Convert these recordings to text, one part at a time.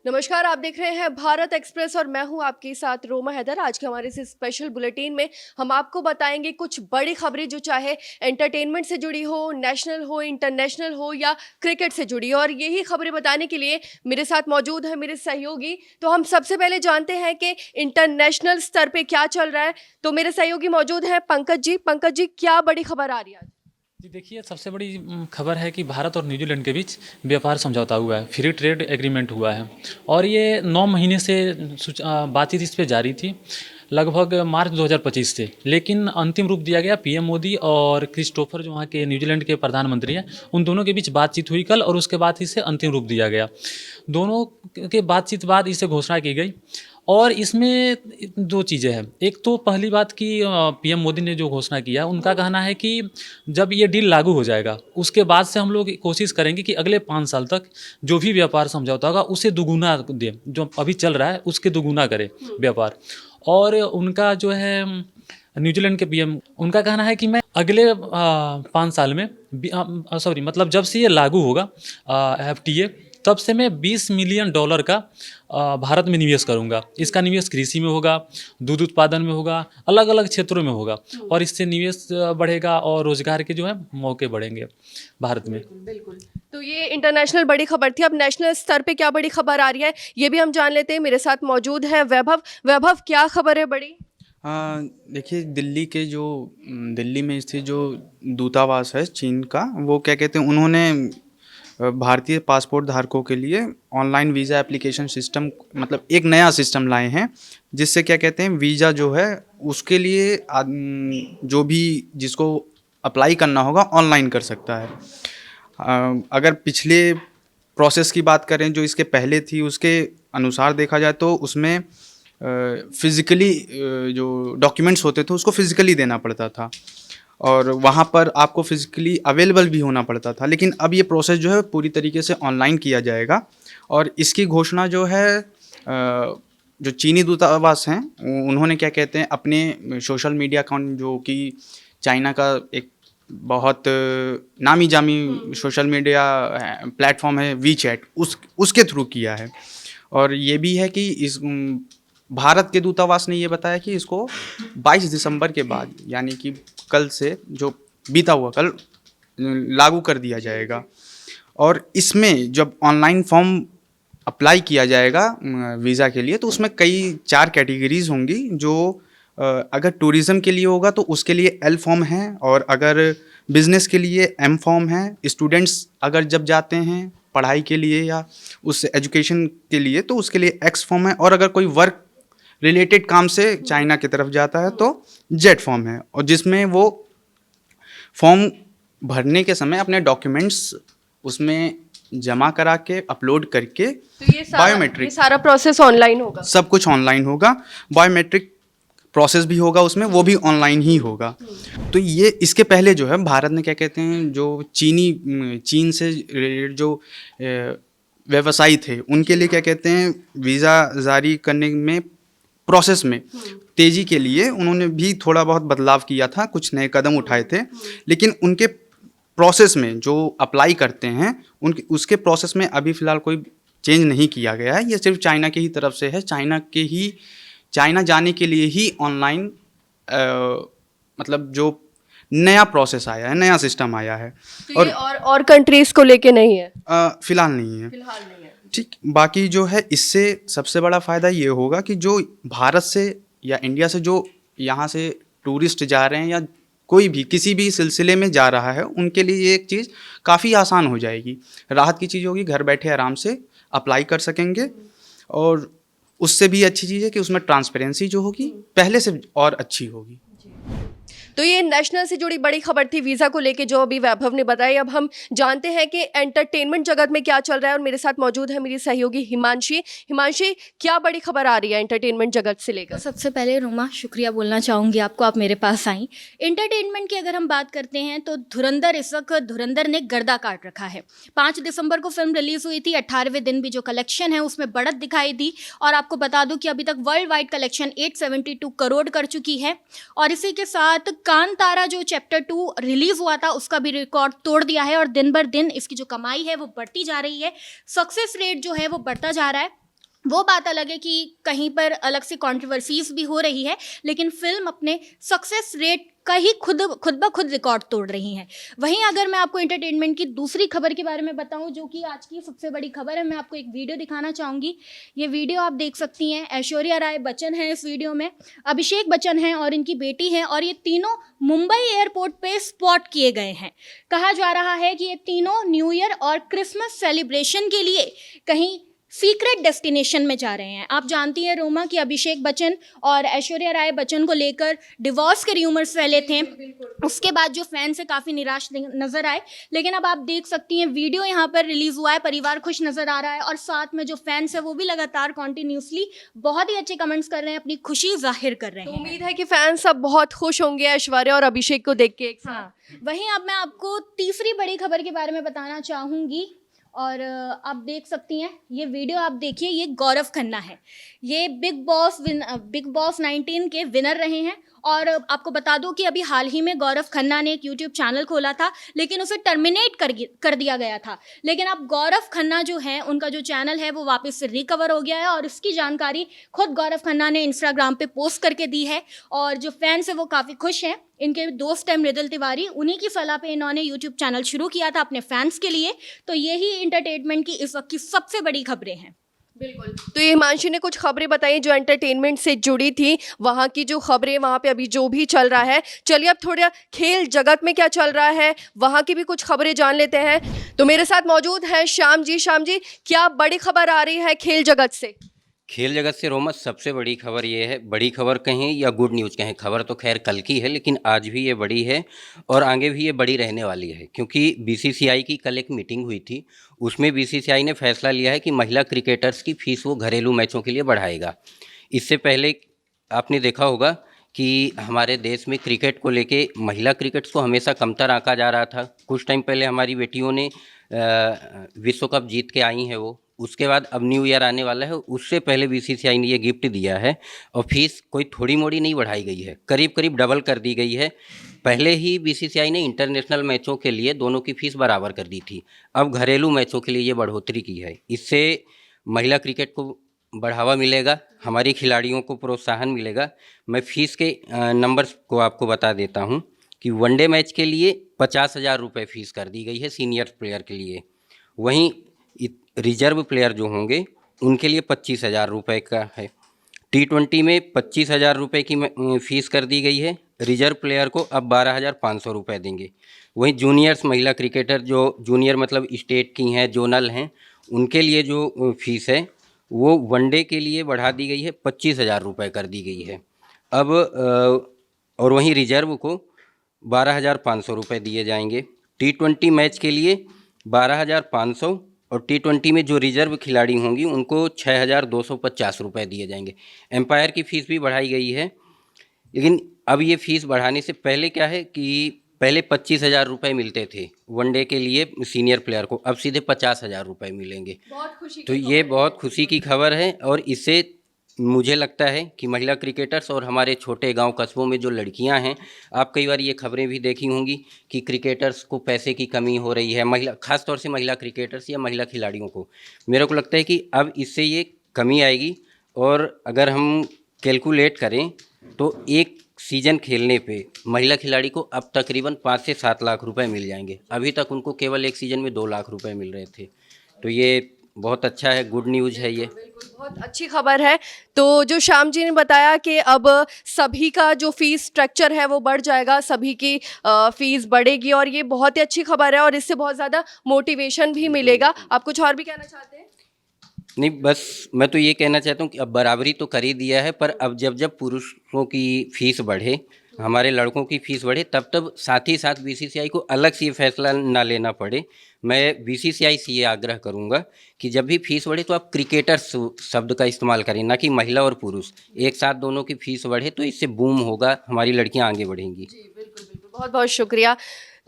नमस्कार, आप देख रहे हैं भारत एक्सप्रेस और मैं हूं आपके साथ रोमा हैदर। आज के हमारे इस स्पेशल बुलेटिन में हम आपको बताएंगे कुछ बड़ी खबरें जो चाहे एंटरटेनमेंट से जुड़ी हो, नेशनल हो, इंटरनेशनल हो या क्रिकेट से जुड़ी हो। और यही खबरें बताने के लिए मेरे साथ मौजूद है मेरे सहयोगी। तो हम सबसे पहले जानते हैं कि इंटरनेशनल स्तर पे क्या चल रहा है। तो मेरे सहयोगी मौजूद हैं पंकज जी। पंकज जी, क्या बड़ी खबर आ रही है आज? जी देखिए, सबसे बड़ी खबर है कि भारत और न्यूजीलैंड के बीच व्यापार समझौता हुआ है, फ्री ट्रेड एग्रीमेंट हुआ है। और ये 9 महीने से बातचीत इस पे जारी थी, लगभग मार्च 2025 से। लेकिन अंतिम रूप दिया गया पीएम मोदी और क्रिस्टोफर, जो वहाँ के न्यूजीलैंड के प्रधानमंत्री हैं, उन दोनों के बीच बातचीत हुई कल, और उसके बाद इसे अंतिम रूप दिया गया। दोनों के बातचीत बाद इसे घोषणा की गई। और इसमें दो चीज़ें हैं। एक तो पहली बात कि पीएम मोदी ने जो घोषणा किया, उनका कहना है कि जब ये डील लागू हो जाएगा उसके बाद से हम लोग कोशिश करेंगे कि अगले 5 साल तक जो भी व्यापार समझौता होगा उसे दुगुना दें, जो अभी चल रहा है उसके दुगुना करें व्यापार। और उनका जो है न्यूजीलैंड के पीएम, उनका कहना है कि मैं अगले 5 साल में सॉरी मतलब जब से ये लागू होगा एफटीए, तब से मैं $20 मिलियन का भारत में निवेश करूंगा। इसका निवेश कृषि में होगा, दूध उत्पादन में होगा, अलग अलग क्षेत्रों में होगा। और इससे निवेश बढ़ेगा और रोजगार के जो है मौके बढ़ेंगे भारत में। बिल्कुल बिल्कुल। तो ये इंटरनेशनल बड़ी खबर थी। अब नेशनल स्तर पे क्या बड़ी खबर आ रही है ये भी हम जान लेते हैं। मेरे साथ मौजूद है वैभव। वैभव, क्या खबर है बड़ी? देखिए, दिल्ली में स्थित जो दूतावास है चीन का, वो क्या कहते हैं, उन्होंने भारतीय पासपोर्ट धारकों के लिए ऑनलाइन वीज़ा एप्लीकेशन सिस्टम, मतलब एक नया सिस्टम लाए हैं, जिससे क्या कहते हैं, वीज़ा जो है उसके लिए जो भी जिसको अप्लाई करना होगा ऑनलाइन कर सकता है। अगर पिछले प्रोसेस की बात करें जो इसके पहले थी, उसके अनुसार देखा जाए तो उसमें फिज़िकली जो डॉक्यूमेंट्स होते थे उसको फिज़िकली देना पड़ता था, और वहाँ पर आपको फिज़िकली अवेलेबल भी होना पड़ता था। लेकिन अब ये प्रोसेस जो है पूरी तरीके से ऑनलाइन किया जाएगा। और इसकी घोषणा जो है जो चीनी दूतावास हैं, उन्होंने क्या कहते हैं, अपने सोशल मीडिया अकाउंट, जो कि चाइना का एक बहुत नामी जामी सोशल मीडिया प्लेटफॉर्म है वी चैट, उसके थ्रू किया है। और ये भी है कि इस भारत के दूतावास ने ये बताया कि इसको 22 दिसंबर के बाद, यानी कि कल से, जो बीता हुआ कल, लागू कर दिया जाएगा। और इसमें जब ऑनलाइन फॉर्म अप्लाई किया जाएगा वीज़ा के लिए, तो उसमें कई 4 कैटेगरीज होंगी। जो अगर टूरिज़्म के लिए होगा तो उसके लिए एल फॉर्म है, और अगर बिज़नेस के लिए एम फॉर्म है, स्टूडेंट्स अगर जब जाते हैं पढ़ाई के लिए या उस एजुकेशन के लिए तो उसके लिए एक्स फॉर्म है, और अगर कोई वर्क रिलेटेड काम से चाइना की तरफ जाता है तो जेड फॉर्म है। और जिसमें वो फॉर्म भरने के समय अपने डॉक्यूमेंट्स उसमें जमा करा के अपलोड करके, तो ये सारा प्रोसेस ऑनलाइन होगा? सब कुछ ऑनलाइन होगा। बायोमेट्रिक प्रोसेस भी होगा उसमें, वो भी ऑनलाइन ही होगा। तो ये इसके पहले जो है भारत ने क्या कहते हैं, जो चीन से रिलेटेड जो व्यवसायी थे, उनके लिए क्या कहते हैं, वीज़ा जारी करने में प्रोसेस में तेज़ी के लिए उन्होंने भी थोड़ा बहुत बदलाव किया था, कुछ नए कदम उठाए थे। लेकिन उनके प्रोसेस में जो अप्लाई करते हैं उनके उसके प्रोसेस में अभी फ़िलहाल कोई चेंज नहीं किया गया है। ये सिर्फ चाइना की ही तरफ से है। चाइना जाने के लिए ही ऑनलाइन मतलब जो नया प्रोसेस आया है, नया सिस्टम आया है। तो ये और कंट्रीज को लेके नहीं है? फ़िलहाल नहीं है। फिलहाल नहीं है। ठीक। बाकी जो है, इससे सबसे बड़ा फ़ायदा ये होगा कि जो भारत से या इंडिया से जो यहाँ से टूरिस्ट जा रहे हैं या कोई भी किसी भी सिलसिले में जा रहा है, उनके लिए ये एक चीज़ काफ़ी आसान हो जाएगी। राहत की चीज़ होगी, घर बैठे आराम से अप्लाई कर सकेंगे। और उससे भी अच्छी चीज़ है कि उसमें ट्रांसपेरेंसी जो होगी पहले से और अच्छी होगी। तो ये नेशनल से जुड़ी बड़ी खबर थी वीज़ा को लेके, जो अभी वैभव ने बताई। अब हम जानते हैं कि एंटरटेनमेंट जगत में क्या चल रहा है, और मेरे साथ मौजूद है मेरी सहयोगी हिमांशी। हिमांशी, क्या बड़ी खबर आ रही है एंटरटेनमेंट जगत से लेकर? तो सबसे पहले रोमा, शुक्रिया बोलना चाहूँगी आपको, आप मेरे पास आई। एंटरटेनमेंट की अगर हम बात करते हैं तो धुरंधर, इस वक्त धुरंधर ने गर्दा काट रखा है। 5 दिसंबर को फिल्म रिलीज़ हुई थी। 18वें दिन भी जो कलेक्शन है उसमें बढ़त दिखाई दी। और आपको बता दूं कि अभी तक वर्ल्ड वाइड कलेक्शन 872 करोड़ कर चुकी है। और इसी के साथ कांतारा जो चैप्टर 2 रिलीज हुआ था उसका भी रिकॉर्ड तोड़ दिया है, और दिन बर दिन इसकी जो कमाई है वो बढ़ती जा रही है। सक्सेस रेट जो है वो बढ़ता जा रहा है। वो बात अलग है कि कहीं पर अलग से कंट्रोवर्सीज भी हो रही है, लेकिन फिल्म अपने सक्सेस रेट का ही खुद ब खुद रिकॉर्ड तोड़ रही है। वहीं अगर मैं आपको एंटरटेनमेंट की दूसरी खबर के बारे में बताऊं, जो कि आज की सबसे बड़ी खबर है, मैं आपको एक वीडियो दिखाना चाहूँगी। ये वीडियो आप देख सकती हैं। ऐश्वर्या राय बच्चन है इस वीडियो में, अभिषेक बच्चन हैं और इनकी बेटी है, और ये तीनों मुंबई एयरपोर्ट पे स्पॉट किए गए हैं। कहा जा रहा है कि ये तीनों न्यू ईयर और क्रिसमस सेलिब्रेशन के लिए कहीं सीक्रेट डेस्टिनेशन में जा रहे हैं। आप जानती हैं रोमा कि अभिषेक बच्चन और ऐश्वर्या राय बच्चन को लेकर डिवोर्स के र्यूमर्स फैले थे। उसके बाद जो फैंस है काफ़ी निराश नजर आए, लेकिन अब आप देख सकती हैं वीडियो यहाँ पर रिलीज हुआ है, परिवार खुश नजर आ रहा है, और साथ में जो फैंस है वो भी लगातार कॉन्टिन्यूसली बहुत ही अच्छे कमेंट्स कर रहे हैं, अपनी खुशी जाहिर कर रहे तो हैं। उम्मीद है कि फैंस अब बहुत खुश होंगे ऐश्वर्या और अभिषेक को देख के एक साथ। हाँ, वहीं अब मैं आपको तीसरी बड़ी खबर के बारे में बताना चाहूँगी, और आप देख सकती हैं ये वीडियो, आप देखिए। ये गौरव खन्ना है, ये बिग बॉस 19 के विनर रहे हैं, और आपको बता दूं कि अभी हाल ही में गौरव खन्ना ने एक यूट्यूब चैनल खोला था, लेकिन उसे टर्मिनेट कर दिया गया था। लेकिन अब गौरव खन्ना जो है, उनका जो चैनल है वो वापस से रिकवर हो गया है, और इसकी जानकारी खुद गौरव खन्ना ने इंस्टाग्राम पे पोस्ट करके दी है, और जो फैंस है वो काफ़ी खुश हैं। इनके दोस्त हैं मृदुल तिवारी, उन्हीं की सलाह पे इन्होंने यूट्यूब चैनल शुरू किया था अपने फैंस के लिए। तो यही एंटरटेनमेंट की इस वक्त की सबसे बड़ी खबरें हैं। बिल्कुल। तो ये हिमांशु ने कुछ खबरें बताई जो एंटरटेनमेंट से जुड़ी थी, वहाँ की जो खबरें, वहाँ पे अभी जो भी चल रहा है। चलिए अब थोड़ा खेल जगत में क्या चल रहा है वहाँ की भी कुछ खबरें जान लेते हैं। तो मेरे साथ मौजूद हैं श्याम जी। श्याम जी, क्या बड़ी खबर आ रही है खेल जगत से? खेल जगत से रोमा सबसे बड़ी खबर ये है, बड़ी खबर कहें या गुड न्यूज़ कहें, खबर तो खैर कल की है, लेकिन आज भी ये बड़ी है और आगे भी ये बड़ी रहने वाली है। क्योंकि बीसीसीआई की कल एक मीटिंग हुई थी, उसमें बीसीसीआई ने फैसला लिया है कि महिला क्रिकेटर्स की फ़ीस वो घरेलू मैचों के लिए बढ़ाएगा। इससे पहले आपने देखा होगा कि हमारे देश में क्रिकेट को लेके महिला क्रिकेट्स को हमेशा कमतर आंका जा रहा था। कुछ टाइम पहले हमारी बेटियों ने विश्व कप जीत के आई हैं वो, उसके बाद अब न्यू ईयर आने वाला है, उससे पहले बीसीसीआई ने ये गिफ्ट दिया है, और फीस कोई थोड़ी मोड़ी नहीं बढ़ाई गई है, करीब करीब डबल कर दी गई है। पहले ही बीसीसीआई ने इंटरनेशनल मैचों के लिए दोनों की फ़ीस बराबर कर दी थी, अब घरेलू मैचों के लिए ये बढ़ोतरी की है। इससे महिला क्रिकेट को बढ़ावा मिलेगा, हमारी खिलाड़ियों को प्रोत्साहन मिलेगा। मैं फ़ीस के नंबर्स को आपको बता देता हूँ कि वनडे मैच के लिए 50,000 रुपये फ़ीस कर दी गई है सीनियर प्लेयर के लिए। वहीं रिजर्व प्लेयर जो होंगे उनके लिए 25,000 रुपये का है। T20 में 25,000 रुपये की फ़ीस कर दी गई है, रिजर्व प्लेयर को अब 12,500 रुपये देंगे। वहीं जूनियर्स महिला क्रिकेटर, जो जूनियर मतलब स्टेट की हैं, जोनल हैं, उनके लिए जो फ़ीस है वो वनडे के लिए बढ़ा दी गई है, 25,000 रुपये कर दी गई है अब। और वहीं रिजर्व को 12,500 रुपये दिए जाएंगे। T20 मैच के लिए 12,500, और T20 में जो रिजर्व खिलाड़ी होंगी उनको 6,250 रुपये दिए जाएंगे। एम्पायर की फ़ीस भी बढ़ाई गई है, लेकिन अब ये फ़ीस बढ़ाने से पहले क्या है कि पहले 25,000 रुपये मिलते थे वनडे के लिए सीनियर प्लेयर को, अब सीधे 50,000 रुपये मिलेंगे। बहुत खुशी तो ये बहुत खुशी की खबर है, और इससे मुझे लगता है कि महिला क्रिकेटर्स और हमारे छोटे गांव कस्बों में जो लड़कियां हैं, आप कई बार ये खबरें भी देखी होंगी कि क्रिकेटर्स को पैसे की कमी हो रही है, महिला खास तौर से महिला क्रिकेटर्स या महिला खिलाड़ियों को। मेरे को लगता है कि अब इससे ये कमी आएगी, और अगर हम कैलकुलेट करें तो एक सीज़न खेलने पे महिला खिलाड़ी को अब तकरीबन 5 से 7 लाख रुपए मिल जाएंगे। अभी तक उनको केवल एक सीज़न में 2 लाख रुपए मिल रहे थे। तो ये बहुत अच्छा है, गुड न्यूज़ है ये। बिल्कुल, बहुत अच्छी खबर है। तो जो श्याम जी ने बताया कि अब सभी का जो फीस स्ट्रक्चर है वो बढ़ जाएगा, सभी की फीस बढ़ेगी, और ये बहुत ही अच्छी खबर है, और इससे बहुत ज़्यादा मोटिवेशन भी मिलेगा। आप कुछ और भी कहना चाहते हैं? नहीं, बस मैं तो ये कहना चाहता हूँ कि अब बराबरी तो कर ही दिया है, पर अब जब जब पुरुषों की फ़ीस बढ़े, हमारे लड़कों की फ़ीस बढ़े, तब तब साथ ही साथ बीसीसीआई को अलग से ये फैसला ना लेना पड़े। मैं बीसीसीआई से ये आग्रह करूँगा कि जब भी फीस बढ़े तो आप क्रिकेटर्स शब्द का इस्तेमाल करें, ना कि महिला और पुरुष। एक साथ दोनों की फीस बढ़े तो इससे बूम होगा, हमारी लड़कियाँ आगे बढ़ेंगी। जी बिल्कुल बिल्कुल, बहुत बहुत शुक्रिया।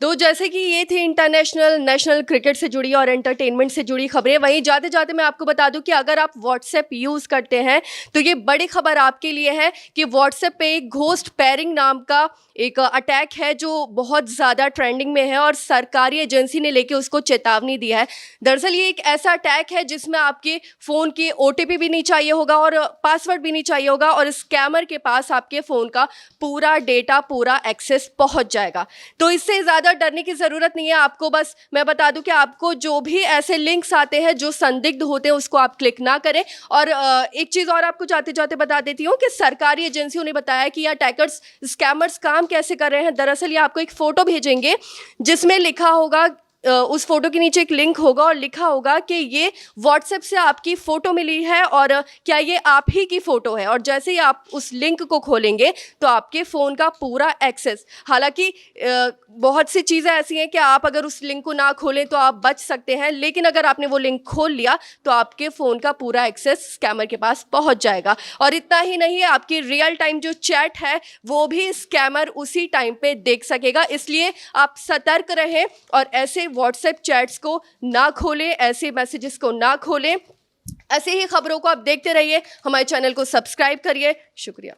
तो जैसे कि ये थी इंटरनेशनल नेशनल क्रिकेट से जुड़ी और एंटरटेनमेंट से जुड़ी खबरें। वहीं जाते जाते मैं आपको बता दूं कि अगर आप व्हाट्सएप यूज़ करते हैं तो ये बड़ी खबर आपके लिए है कि व्हाट्सएप पे एक घोस्ट पेयरिंग नाम का एक अटैक है जो बहुत ज़्यादा ट्रेंडिंग में है और सरकारी एजेंसी ने लेके उसको चेतावनी दी है। दरअसल ये एक ऐसा अटैक है जिसमें आपके फ़ोन की OTP भी नहीं चाहिए होगा और पासवर्ड भी नहीं चाहिए होगा और स्कैमर के पास आपके फ़ोन का पूरा डेटा, पूरा एक्सेस पहुंच जाएगा। तो इससे ज़्यादा डरने की ज़रूरत नहीं है आपको। बस मैं बता दूं कि आपको जो भी ऐसे लिंक्स आते हैं जो संदिग्ध होते हैं उसको आप क्लिक ना करें। और एक चीज़ और आपको जाते जाते बता देती हूँ कि सरकारी एजेंसियों ने बताया कि ये अटैकर्स, स्कैमर्स काम कैसे कर रहे हैं। दरअसल ये आपको एक फ़ोटो भेजेंगे जिसमें लिखा होगा, उस फोटो के नीचे एक लिंक होगा और लिखा होगा कि ये व्हाट्सएप से आपकी फ़ोटो मिली है और क्या ये आप ही की फ़ोटो है। और जैसे ही आप उस लिंक को खोलेंगे तो आपके फ़ोन का पूरा एक्सेस, हालांकि बहुत सी चीज़ें ऐसी हैं कि आप अगर उस लिंक को ना खोलें तो आप बच सकते हैं, लेकिन अगर आपने वो लिंक खोल लिया तो आपके फ़ोन का पूरा एक्सेस स्कैमर के पास पहुंच जाएगा। और इतना ही नहीं, आपकी रियल टाइम जो चैट है वो भी स्कैमर उसी टाइम पे देख सकेगा। इसलिए आप सतर्क रहें और ऐसे व्हाट्सएप चैट्स को ना खोलें, ऐसे मैसेजेस को ना खोलें। ऐसे ही खबरों को आप देखते रहिए, हमारे चैनल को सब्सक्राइब करिए। शुक्रिया।